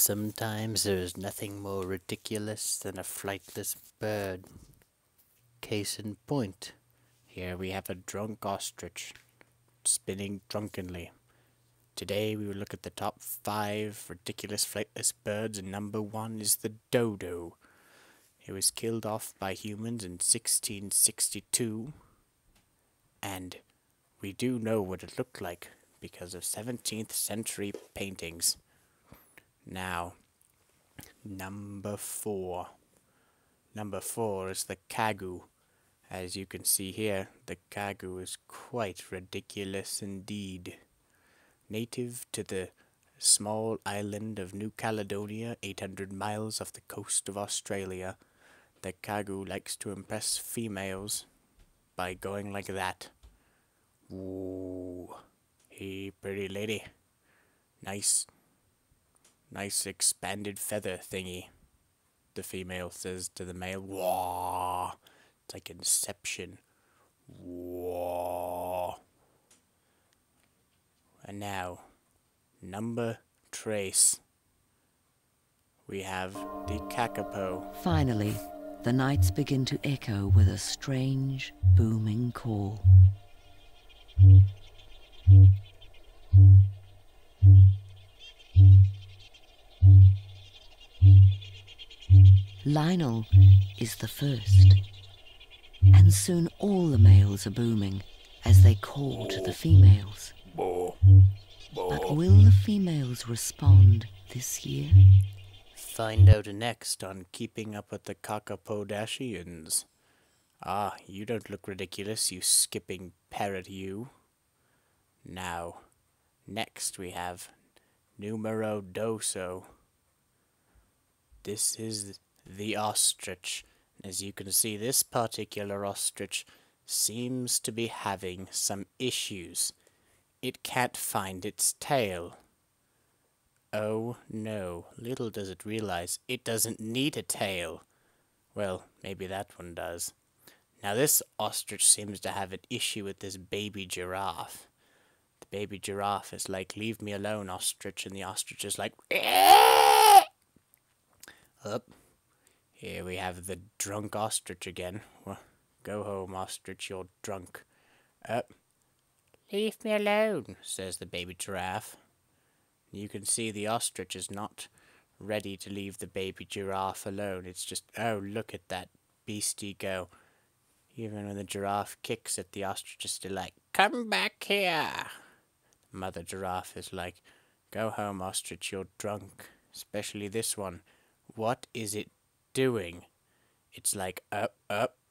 Sometimes there's nothing more ridiculous than a flightless bird. Case in point, here we have a drunk ostrich spinning drunkenly. Today we will look at the top 5 ridiculous flightless birds, and number 1 is the Dodo. It was killed off by humans in 1662, and we do know what it looked like because of 17th century paintings. Now, number 4. Number 4 is the Kago. As you can see here, the Kago is quite ridiculous indeed. Native to the small island of New Caledonia, 800 miles off the coast of Australia, the Kago likes to impress females by going like that. Ooh, hey pretty lady. Nice expanded feather thingy, the female says to the male. Whoa, it's like Inception. Whoa. And now, number trace, we have the Kakapo. Finally, the nights begin to echo with a strange, booming call. Lionel is the first, and soon all the males are booming as they call to the females. But will the females respond this year? Find out next on Keeping Up with the Kakapodashians. Ah, you don't look ridiculous, you skipping parrot, you. Now, next we have numero doso. This is the ostrich. As you can see, this particular ostrich seems to be having some issues. It can't find its tail. Oh no, little does it realize it doesn't need a tail. Well, maybe that one does. Now this ostrich seems to have an issue with this baby giraffe. The baby giraffe is like, "Leave me alone, ostrich," and the ostrich is like, up. Here we have the drunk ostrich again. Well, go home, ostrich, you're drunk. Up. "Leave me alone," says the baby giraffe. You can see the ostrich is not ready to leave the baby giraffe alone. It's just, oh, look at that beastie go. Even when the giraffe kicks it, the ostrich is still like, "Come back here." Mother giraffe is like, "Go home, ostrich, you're drunk. Especially this one. What is it doing?" It's like, up.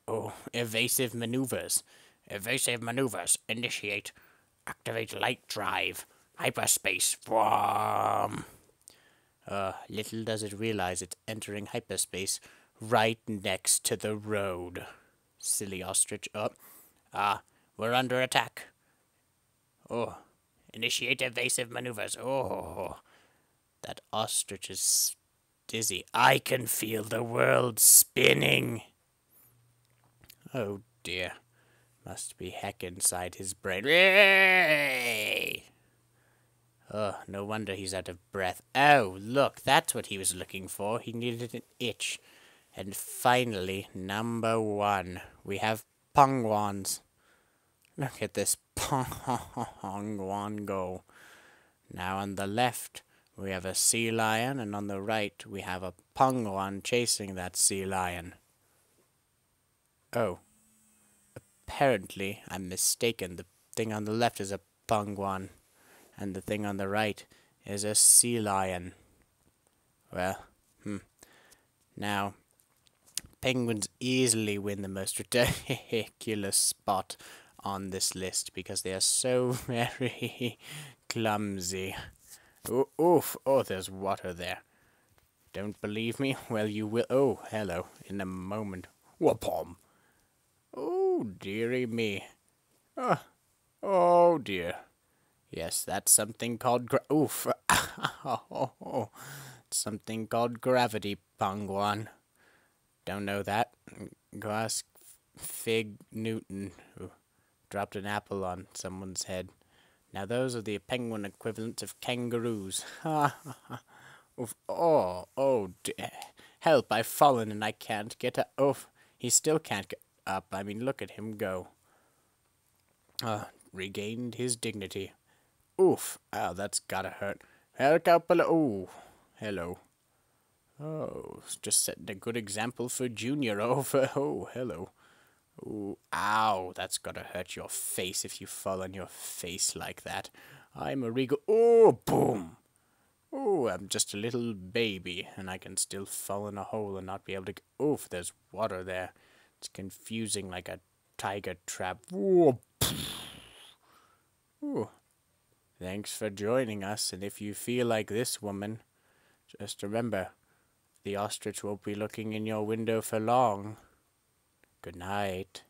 Oh, evasive maneuvers. Evasive maneuvers. Initiate. Activate light drive. Hyperspace. Vroom. Little does it realize it's entering hyperspace right next to the road. Silly ostrich. We're under attack. Oh, initiate evasive maneuvers. Oh, that ostrich is dizzy. I can feel the world spinning. Oh dear. Must be heck inside his brain. Oh, no wonder he's out of breath. Oh, look, that's what he was looking for. He needed an itch. And finally, number 1, we have pongwans. Look at this pongwan go. Now on the left, we have a sea lion, and on the right, we have a pongwan chasing that sea lion. Oh, apparently I'm mistaken. The thing on the left is a pongwan, and the thing on the right is a sea lion. Well, Now, penguins easily win the most ridiculous spot on this list because they are so very clumsy. Oof, oh, there's water there. Don't believe me? Well, you will. Oh, hello, in a moment. Whoopom. Oh, dearie me. Oh, dear. Yes, that's something called oof. Something called gravity, pongwan. Don't know that. Go ask Fig Newton, who dropped an apple on someone's head. Now those are the penguin equivalents of kangaroos. Oof. Help, I've fallen and I can't get up. Oof, he still can't get up. I mean, look at him go. Regained his dignity. Oof, ow, that's gotta hurt. Ooh, hello. Oh, just setting a good example for Junior over. Oh, hello. Ooh, ow, that's gotta hurt your face if you fall on your face like that. I'm a regal. Oh, boom. Oh, I'm just a little baby, and I can still fall in a hole and not be able to. Oof, there's water there. It's confusing like a tiger trap. Ooh. Ooh. Thanks for joining us, and if you feel like this woman, just remember, the ostrich won't be looking in your window for long. Good night.